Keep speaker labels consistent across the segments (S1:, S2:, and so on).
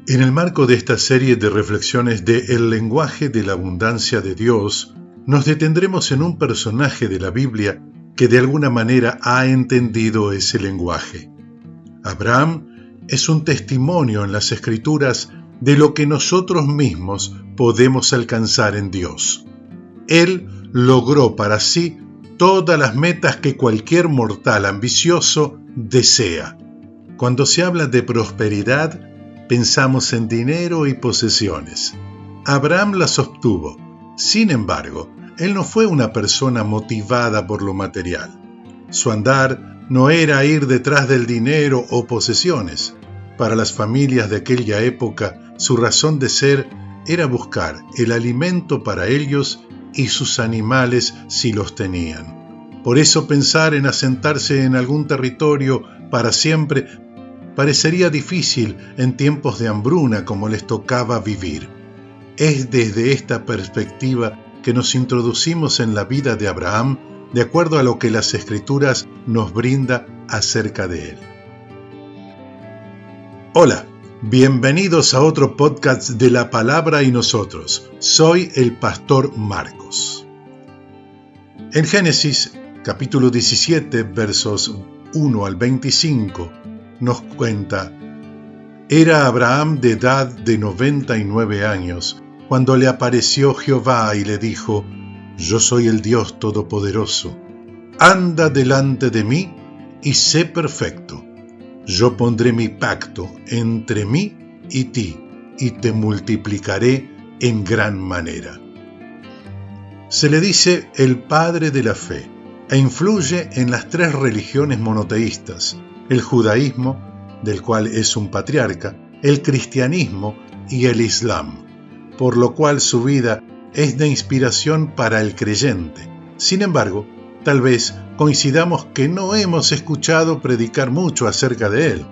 S1: En el marco de esta serie de reflexiones de El lenguaje de la abundancia de Dios, nos detendremos en un personaje de la Biblia que de alguna manera ha entendido ese lenguaje. Abraham es un testimonio en las Escrituras de lo que nosotros mismos podemos alcanzar en Dios. Él logró para sí todas las metas que cualquier mortal ambicioso desea. Cuando se habla de prosperidad, pensamos en dinero y posesiones. Abraham las obtuvo. Sin embargo, él no fue una persona motivada por lo material. Su andar no era ir detrás del dinero o posesiones. Para las familias de aquella época, su razón de ser era buscar el alimento para ellos y sus animales si los tenían. Por eso pensar en asentarse en algún territorio para siempre parecería difícil en tiempos de hambruna como les tocaba vivir. Es desde esta perspectiva que nos introducimos en la vida de Abraham, de acuerdo a lo que las Escrituras nos brinda acerca de él. Hola, bienvenidos a otro podcast de La Palabra y Nosotros. Soy el pastor Marcos. En Génesis, capítulo 17, versos 1 al 25, nos cuenta: Era Abraham de edad de 99 años, cuando le apareció Jehová y le dijo: Yo soy el Dios Todopoderoso. Anda delante de mí y sé perfecto. Yo pondré mi pacto entre mí y ti, y te multiplicaré en gran manera. Se le dice el padre de la fe, e influye en las tres religiones monoteístas: el judaísmo, del cual es un patriarca, el cristianismo y el islam, por lo cual su vida es de inspiración para el creyente. Sin embargo, tal vez coincidamos que no hemos escuchado predicar mucho acerca de él.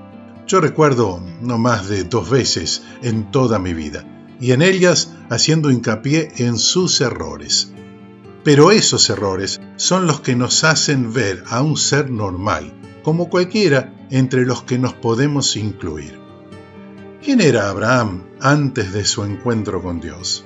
S1: Yo recuerdo no más de 2 veces en toda mi vida, y en ellas haciendo hincapié en sus errores. Pero esos errores son los que nos hacen ver a un ser normal, como cualquiera entre los que nos podemos incluir. ¿Quién era Abraham antes de su encuentro con Dios?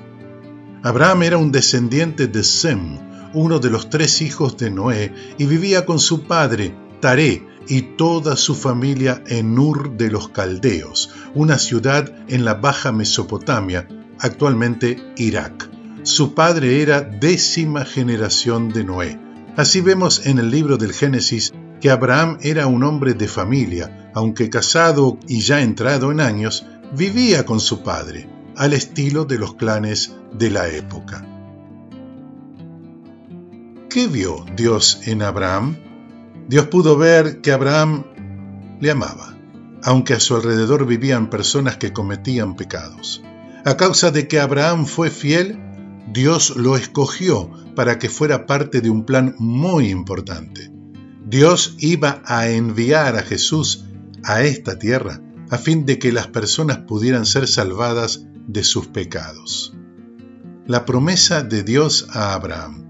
S1: Abraham era un descendiente de Sem, uno de los 3 hijos de Noé, y vivía con su padre, Taré, y toda su familia en Ur de los Caldeos, una ciudad en la Baja Mesopotamia, actualmente Irak. Su padre era 10ª generación de Noé. Así vemos en el libro del Génesis que Abraham era un hombre de familia, aunque casado y ya entrado en años, vivía con su padre, al estilo de los clanes de la época. ¿Qué vio Dios en Abraham? Dios pudo ver que Abraham le amaba, aunque a su alrededor vivían personas que cometían pecados. A causa de que Abraham fue fiel, Dios lo escogió para que fuera parte de un plan muy importante. Dios iba a enviar a Jesús a esta tierra a fin de que las personas pudieran ser salvadas de sus pecados. La promesa de Dios a Abraham.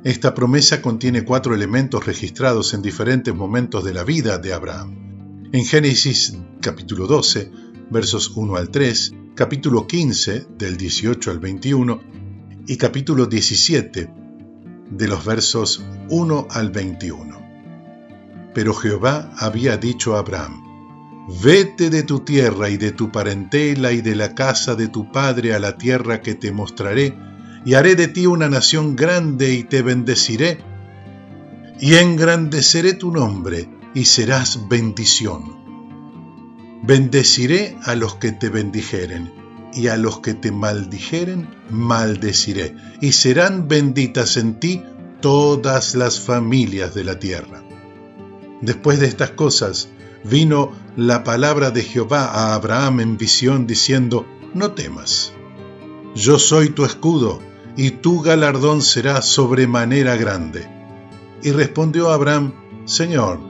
S1: Esta promesa contiene 4 elementos registrados en diferentes momentos de la vida de Abraham. En Génesis capítulo 12, versos 1 al 3, capítulo 15, del 18 al 21, y capítulo 17, de los versos 1 al 21. Pero Jehová había dicho a Abraham: Vete de tu tierra y de tu parentela y de la casa de tu padre a la tierra que te mostraré, y haré de ti una nación grande y te bendeciré, y engrandeceré tu nombre y serás bendición. Bendeciré a los que te bendijeren, y a los que te maldijeren maldeciré, y serán benditas en ti todas las familias de la tierra. Después de estas cosas, vino la palabra de Jehová a Abraham en visión, diciendo: No temas, yo soy tu escudo, y tu galardón será sobremanera grande. Y respondió Abraham: Señor,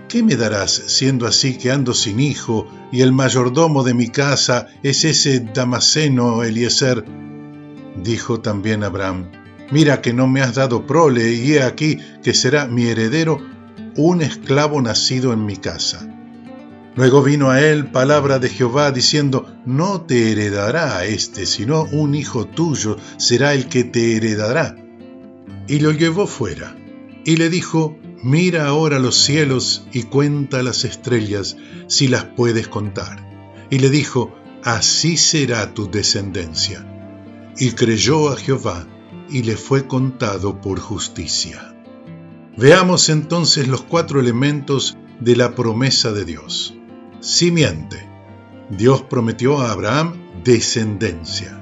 S1: ¿qué me darás siendo así que ando sin hijo, y el mayordomo de mi casa es ese Damaseno Eliezer? Dijo también Abraham: Mira que no me has dado prole, y he aquí que será mi heredero un esclavo nacido en mi casa. Luego vino a él palabra de Jehová diciendo: no te heredará éste, sino un hijo tuyo será el que te heredará. Y lo llevó fuera, y le dijo: mira ahora los cielos y cuenta las estrellas, si las puedes contar. Y le dijo: así será tu descendencia. Y creyó a Jehová, y le fue contado por justicia. Veamos entonces los 4 elementos de la promesa de Dios. Simiente. Dios prometió a Abraham descendencia.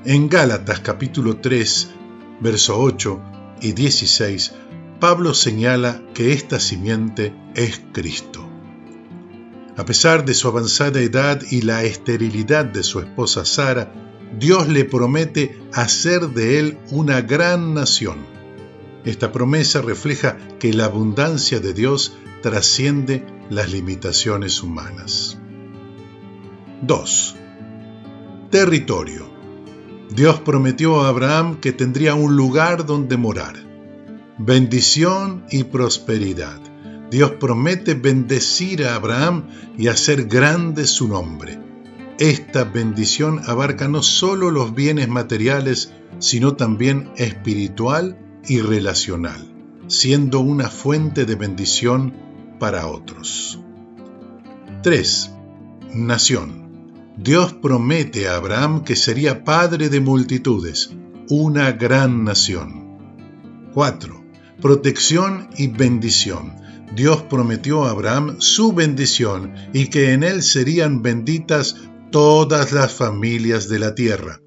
S1: En Gálatas capítulo 3, verso 8 y 16, Pablo señala que esta simiente es Cristo. A pesar de su avanzada edad y la esterilidad de su esposa Sara, Dios le promete hacer de él una gran nación. Esta promesa refleja que la abundancia de Dios trasciende las limitaciones humanas. 2. Territorio. Dios prometió a Abraham que tendría un lugar donde morar. Bendición y prosperidad. Dios promete bendecir a Abraham y hacer grande su nombre. Esta bendición abarca no solo los bienes materiales, sino también espiritual y relacional, siendo una fuente de bendición para otros. 3. Nación. Dios promete a Abraham que sería padre de multitudes, una gran nación. 4. Protección y bendición. Dios prometió a Abraham su bendición y que en él serían benditas todas las familias de la tierra.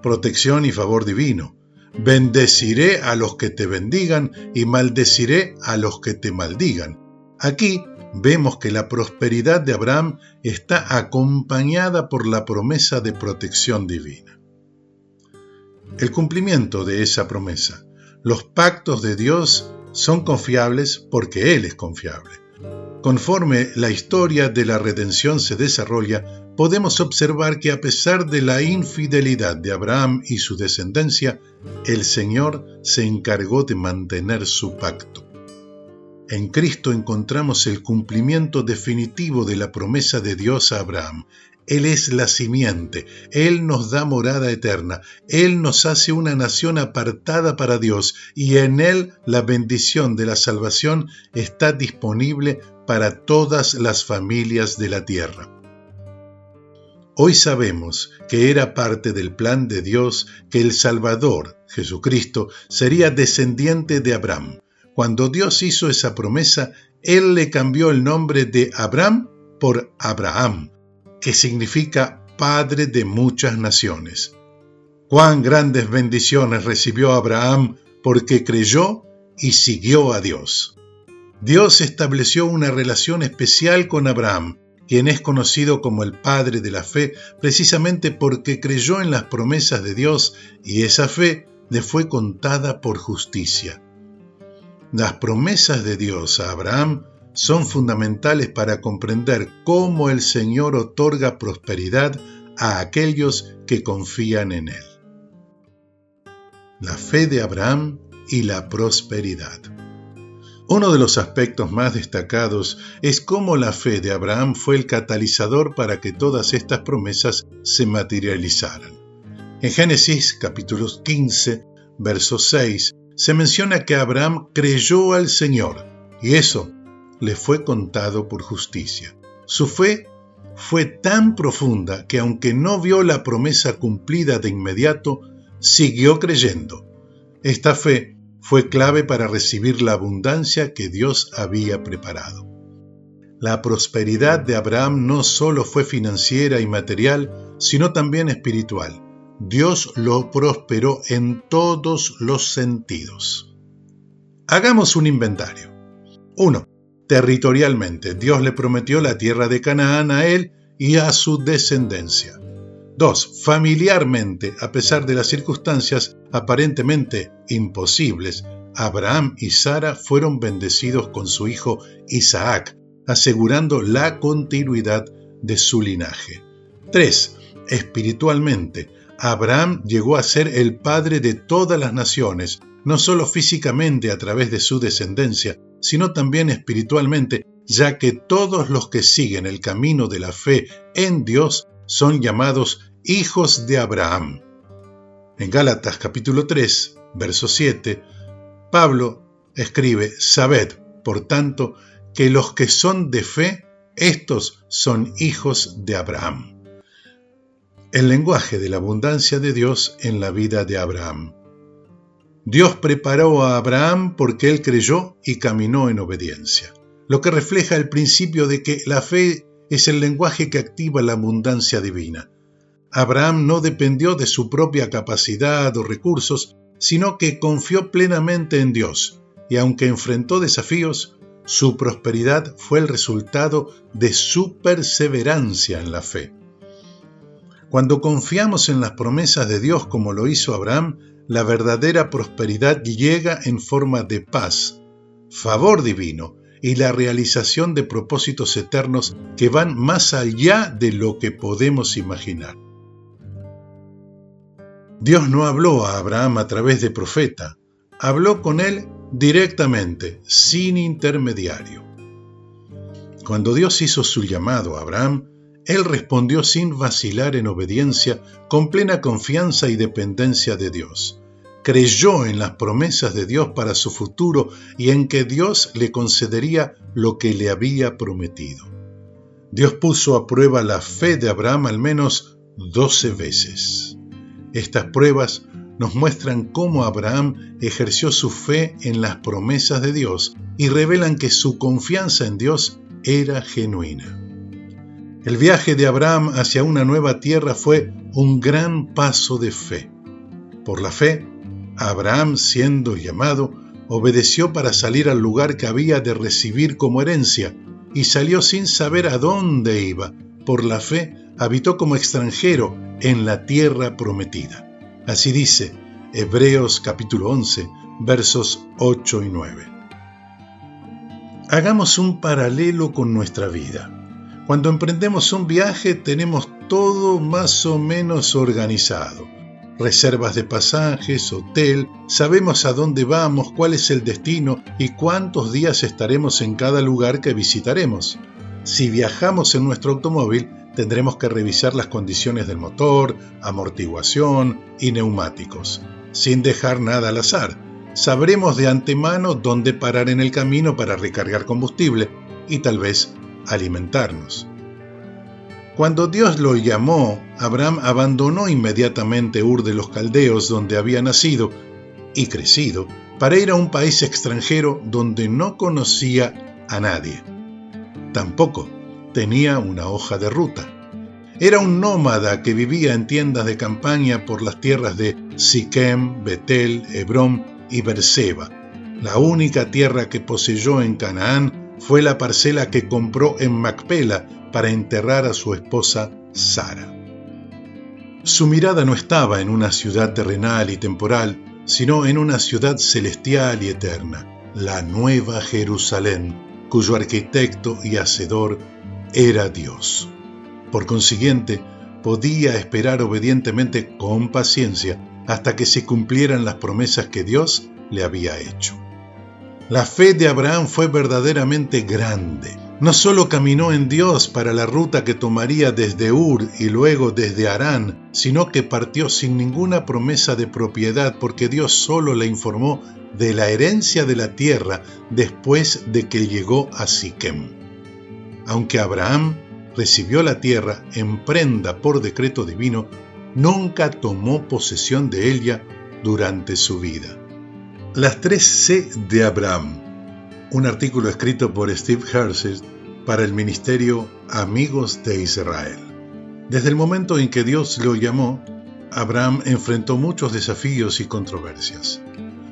S1: Protección y favor divino. Bendeciré a los que te bendigan y maldeciré a los que te maldigan. Aquí vemos que la prosperidad de Abraham está acompañada por la promesa de protección divina. El cumplimiento de esa promesa. Los pactos de Dios son confiables porque Él es confiable. Conforme la historia de la redención se desarrolla, podemos observar que a pesar de la infidelidad de Abraham y su descendencia, el Señor se encargó de mantener su pacto. En Cristo encontramos el cumplimiento definitivo de la promesa de Dios a Abraham. Él es la simiente, Él nos da morada eterna, Él nos hace una nación apartada para Dios y en Él la bendición de la salvación está disponible para todas las familias de la tierra. Hoy sabemos que era parte del plan de Dios que el Salvador, Jesucristo, sería descendiente de Abraham. Cuando Dios hizo esa promesa, Él le cambió el nombre de Abram por Abraham, que significa Padre de muchas naciones. Cuán grandes bendiciones recibió Abraham porque creyó y siguió a Dios. Dios estableció una relación especial con Abraham, quien es conocido como el Padre de la Fe, precisamente porque creyó en las promesas de Dios y esa fe le fue contada por justicia. Las promesas de Dios a Abraham son fundamentales para comprender cómo el Señor otorga prosperidad a aquellos que confían en Él. La fe de Abraham y la prosperidad. Uno de los aspectos más destacados es cómo la fe de Abraham fue el catalizador para que todas estas promesas se materializaran. En Génesis capítulo 15, verso 6, se menciona que Abraham creyó al Señor y eso le fue contado por justicia. Su fe fue tan profunda que aunque no vio la promesa cumplida de inmediato, siguió creyendo. Esta fe fue clave para recibir la abundancia que Dios había preparado. La prosperidad de Abraham no solo fue financiera y material, sino también espiritual. Dios lo prosperó en todos los sentidos. Hagamos un inventario. 1. Territorialmente, Dios le prometió la tierra de Canaán a él y a su descendencia. 2. Familiarmente, a pesar de las circunstancias aparentemente imposibles, Abraham y Sara fueron bendecidos con su hijo Isaac, asegurando la continuidad de su linaje. 3. Espiritualmente, Abraham llegó a ser el padre de todas las naciones, no solo físicamente a través de su descendencia, sino también espiritualmente, ya que todos los que siguen el camino de la fe en Dios son llamados hijos de Abraham. En Gálatas capítulo 3, verso 7, Pablo escribe: Sabed, por tanto, que los que son de fe, estos son hijos de Abraham. El lenguaje de la abundancia de Dios en la vida de Abraham. Dios preparó a Abraham porque él creyó y caminó en obediencia, lo que refleja el principio de que la fe es el lenguaje que activa la abundancia divina. Abraham no dependió de su propia capacidad o recursos, sino que confió plenamente en Dios, y aunque enfrentó desafíos, su prosperidad fue el resultado de su perseverancia en la fe. Cuando confiamos en las promesas de Dios como lo hizo Abraham, la verdadera prosperidad llega en forma de paz, favor divino y la realización de propósitos eternos que van más allá de lo que podemos imaginar. Dios no habló a Abraham a través de profeta, habló con él directamente, sin intermediario. Cuando Dios hizo su llamado a Abraham, él respondió sin vacilar en obediencia, con plena confianza y dependencia de Dios. Creyó en las promesas de Dios para su futuro y en que Dios le concedería lo que le había prometido. Dios puso a prueba la fe de Abraham al menos 12 veces. Estas pruebas nos muestran cómo Abraham ejerció su fe en las promesas de Dios y revelan que su confianza en Dios era genuina. El viaje de Abraham hacia una nueva tierra fue un gran paso de fe. Por la fe, Abraham, siendo llamado, obedeció para salir al lugar que había de recibir como herencia y salió sin saber a dónde iba. Por la fe, habitó como extranjero en la tierra prometida. Así dice Hebreos capítulo 11, versos 8 y 9. Hagamos un paralelo con nuestra vida. Cuando emprendemos un viaje tenemos todo más o menos organizado. Reservas de pasajes, hotel, sabemos a dónde vamos, cuál es el destino y cuántos días estaremos en cada lugar que visitaremos. Si viajamos en nuestro automóvil, tendremos que revisar las condiciones del motor, amortiguación y neumáticos, sin dejar nada al azar. Sabremos de antemano dónde parar en el camino para recargar combustible y tal vez alimentarnos. Cuando Dios lo llamó, Abraham abandonó inmediatamente Ur de los Caldeos, donde había nacido y crecido, para ir a un país extranjero donde no conocía a nadie. Tampoco tenía una hoja de ruta. Era un nómada que vivía en tiendas de campaña por las tierras de Siquem, Betel, Hebrón y Berseba. La única tierra que poseyó en Canaán fue la parcela que compró en Macpela para enterrar a su esposa Sara. Su mirada no estaba en una ciudad terrenal y temporal, sino en una ciudad celestial y eterna, la Nueva Jerusalén, cuyo arquitecto y hacedor era Dios. Por consiguiente, podía esperar obedientemente con paciencia hasta que se cumplieran las promesas que Dios le había hecho. La fe de Abraham fue verdaderamente grande. No solo caminó en Dios para la ruta que tomaría desde Ur y luego desde Harán, sino que partió sin ninguna promesa de propiedad porque Dios solo le informó de la herencia de la tierra después de que llegó a Siquem. Aunque Abraham recibió la tierra en prenda por decreto divino, nunca tomó posesión de ella durante su vida. Las 3 C de Abraham. Un artículo escrito por Steve Hersey para el ministerio Amigos de Israel. Desde el momento en que Dios lo llamó, Abraham enfrentó muchos desafíos y controversias.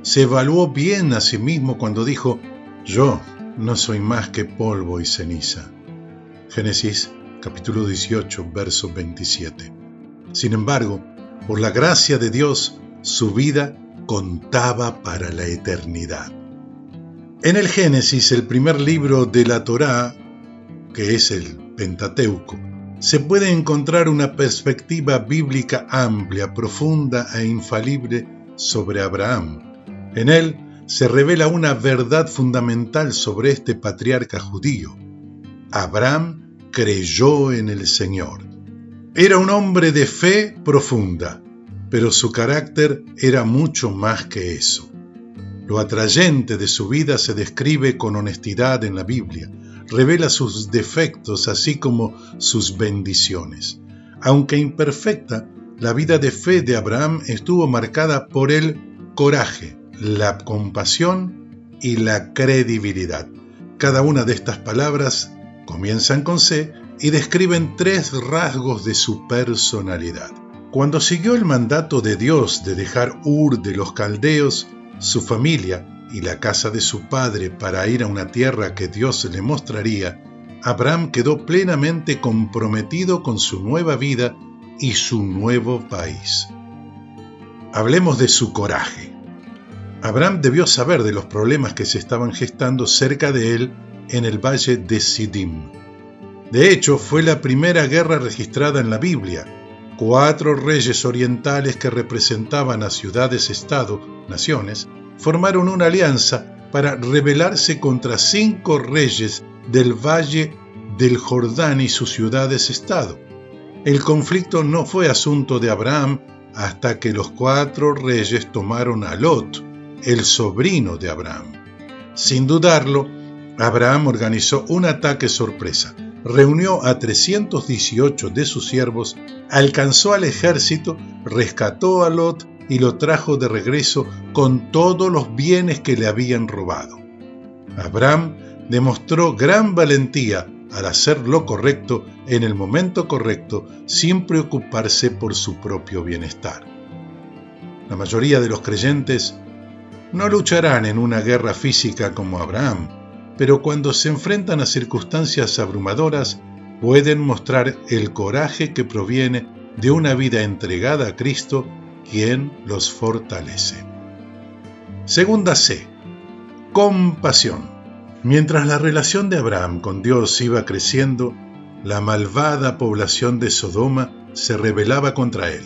S1: Se evaluó bien a sí mismo cuando dijo: «Yo no soy más que polvo y ceniza». Génesis capítulo 18, verso 27. Sin embargo, por la gracia de Dios, su vida contaba para la eternidad. En el Génesis, el primer libro de la Torá, que es el Pentateuco, se puede encontrar una perspectiva bíblica amplia, profunda e infalible sobre Abraham. En él se revela una verdad fundamental sobre este patriarca judío. Abraham creyó en el Señor. Era un hombre de fe profunda, pero su carácter era mucho más que eso. Lo atrayente de su vida se describe con honestidad en la Biblia, revela sus defectos así como sus bendiciones. Aunque imperfecta, la vida de fe de Abraham estuvo marcada por el coraje, la compasión y la credibilidad. Cada una de estas palabras comienzan con C y describen 3 rasgos de su personalidad. Cuando siguió el mandato de Dios de dejar Ur de los caldeos, su familia y la casa de su padre para ir a una tierra que Dios le mostraría, Abraham quedó plenamente comprometido con su nueva vida y su nuevo país. Hablemos de su coraje. Abraham debió saber de los problemas que se estaban gestando cerca de él en el valle de Sidim. De hecho, fue la primera guerra registrada en la Biblia. 4 reyes orientales que representaban a ciudades-estado, naciones, formaron una alianza para rebelarse contra 5 reyes del valle del Jordán y sus ciudades-estado. El conflicto no fue asunto de Abraham hasta que los 4 reyes tomaron a Lot, el sobrino de Abraham. Sin dudarlo, Abraham organizó un ataque sorpresa. Reunió a 318 de sus siervos, alcanzó al ejército, rescató a Lot y lo trajo de regreso con todos los bienes que le habían robado. Abraham demostró gran valentía al hacer lo correcto en el momento correcto, sin preocuparse por su propio bienestar. La mayoría de los creyentes no lucharán en una guerra física como Abraham, pero cuando se enfrentan a circunstancias abrumadoras, pueden mostrar el coraje que proviene de una vida entregada a Cristo, quien los fortalece. Segunda C. Compasión. Mientras la relación de Abraham con Dios iba creciendo, la malvada población de Sodoma se rebelaba contra él.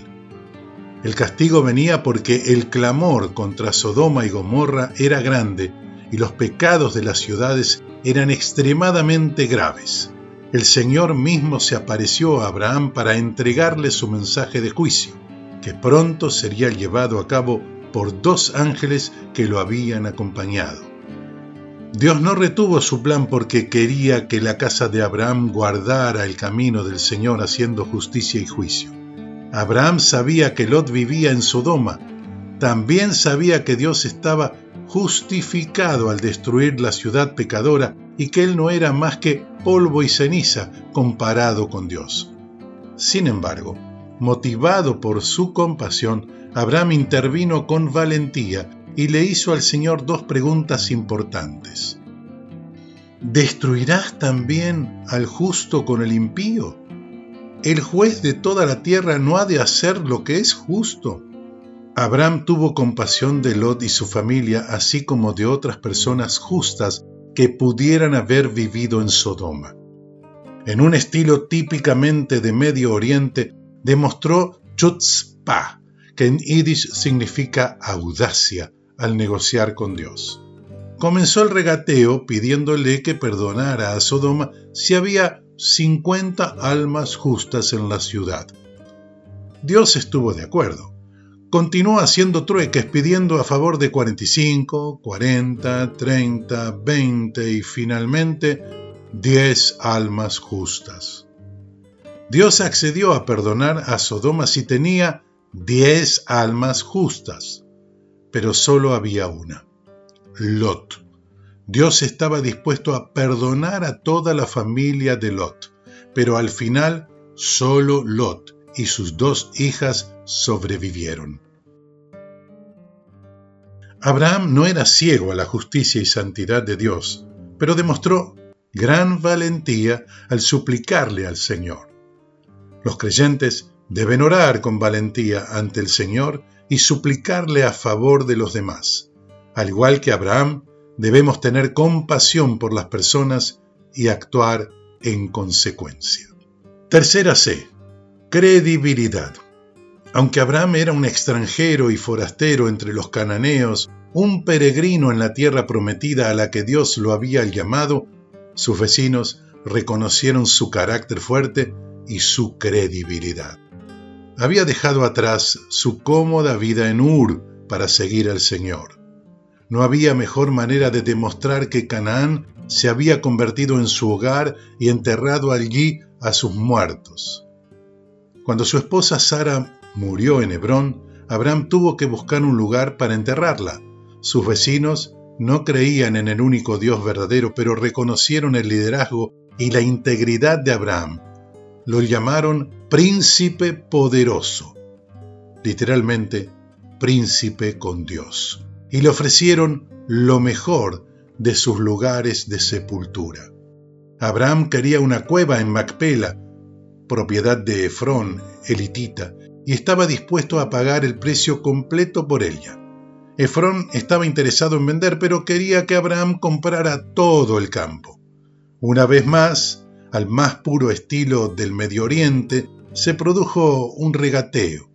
S1: El castigo venía porque el clamor contra Sodoma y Gomorra era grande y los pecados de las ciudades eran extremadamente graves. El Señor mismo se apareció a Abraham para entregarle su mensaje de juicio, que pronto sería llevado a cabo por 2 ángeles que lo habían acompañado. Dios no retuvo su plan porque quería que la casa de Abraham guardara el camino del Señor haciendo justicia y juicio. Abraham sabía que Lot vivía en Sodoma. También sabía que Dios estaba justificado al destruir la ciudad pecadora y que él no era más que polvo y ceniza comparado con Dios. Sin embargo, motivado por su compasión, Abraham intervino con valentía y le hizo al Señor 2 preguntas importantes. ¿Destruirás también al justo con el impío? ¿El juez de toda la tierra no ha de hacer lo que es justo? Abraham tuvo compasión de Lot y su familia, así como de otras personas justas que pudieran haber vivido en Sodoma. En un estilo típicamente de Medio Oriente, demostró chutzpah, que en yiddish significa audacia, al negociar con Dios. Comenzó el regateo pidiéndole que perdonara a Sodoma si había 50 almas justas en la ciudad. Dios estuvo de acuerdo. Continuó haciendo trueques pidiendo a favor de 45, 40, 30, 20 y finalmente 10 almas justas. Dios accedió a perdonar a Sodoma si tenía 10 almas justas, pero solo había una, Lot. Dios estaba dispuesto a perdonar a toda la familia de Lot, pero al final solo Lot y sus 2 hijas sobrevivieron. Abraham no era ciego a la justicia y santidad de Dios, pero demostró gran valentía al suplicarle al Señor. Los creyentes deben orar con valentía ante el Señor y suplicarle a favor de los demás. Al igual que Abraham, debemos tener compasión por las personas y actuar en consecuencia. Tercera C. Credibilidad. Aunque Abraham era un extranjero y forastero entre los cananeos, un peregrino en la tierra prometida a la que Dios lo había llamado, sus vecinos reconocieron su carácter fuerte y su credibilidad. Había dejado atrás su cómoda vida en Ur para seguir al Señor. No había mejor manera de demostrar que Canaán se había convertido en su hogar y enterrado allí a sus muertos. Cuando su esposa Sara murió en Hebrón, Abraham tuvo que buscar un lugar para enterrarla. Sus vecinos no creían en el único Dios verdadero, pero reconocieron el liderazgo y la integridad de Abraham. Lo llamaron príncipe poderoso, literalmente príncipe con Dios, y le ofrecieron lo mejor de sus lugares de sepultura. Abraham quería una cueva en Macpela, propiedad de Efrón, elitita, y estaba dispuesto a pagar el precio completo por ella. Efrón estaba interesado en vender, pero quería que Abraham comprara todo el campo. Una vez más, al más puro estilo del Medio Oriente, se produjo un regateo.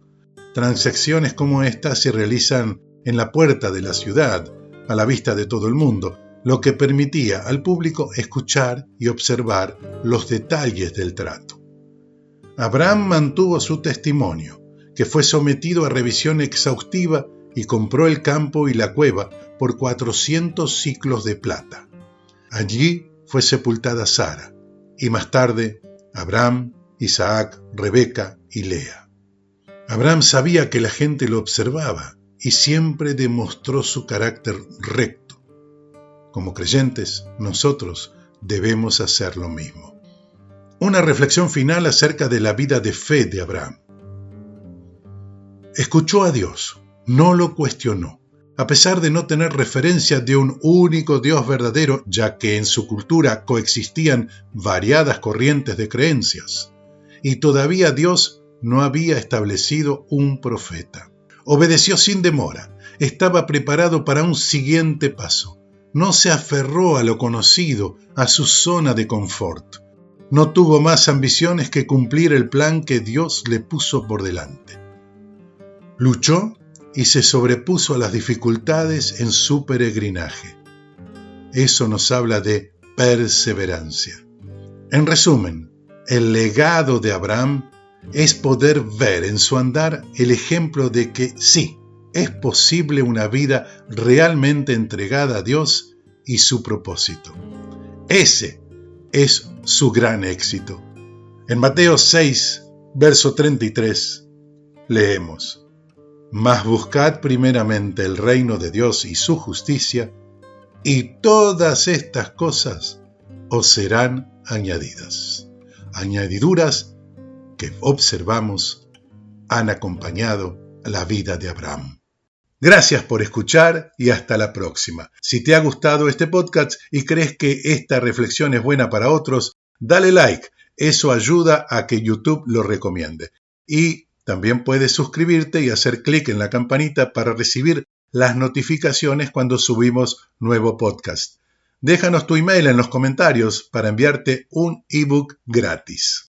S1: Transacciones como esta se realizan en la puerta de la ciudad, a la vista de todo el mundo, lo que permitía al público escuchar y observar los detalles del trato. Abraham mantuvo su testimonio, que fue sometido a revisión exhaustiva, y compró el campo y la cueva por 400 siclos de plata. Allí fue sepultada Sara, y más tarde Abraham, Isaac, Rebeca y Lea. Abraham sabía que la gente lo observaba y siempre demostró su carácter recto. Como creyentes, nosotros debemos hacer lo mismo. Una reflexión final acerca de la vida de fe de Abraham. Escuchó a Dios, no lo cuestionó, a pesar de no tener referencia de un único Dios verdadero, ya que en su cultura coexistían variadas corrientes de creencias, y todavía Dios no había establecido un profeta. Obedeció sin demora, estaba preparado para un siguiente paso. No se aferró a lo conocido, a su zona de confort. No tuvo más ambiciones que cumplir el plan que Dios le puso por delante. Luchó y se sobrepuso a las dificultades en su peregrinaje. Eso nos habla de perseverancia. En resumen, el legado de Abraham es poder ver en su andar el ejemplo de que sí, es posible una vida realmente entregada a Dios y su propósito. Ese es su gran éxito. En Mateo 6, verso 33, leemos: Mas buscad primeramente el reino de Dios y su justicia, y todas estas cosas os serán añadidas. Añadiduras que observamos han acompañado a la vida de Abraham. Gracias por escuchar y hasta la próxima. Si te ha gustado este podcast y crees que esta reflexión es buena para otros, dale like. Eso ayuda a que YouTube lo recomiende. Y también puedes suscribirte y hacer clic en la campanita para recibir las notificaciones cuando subimos nuevo podcast. Déjanos tu email en los comentarios para enviarte un ebook gratis.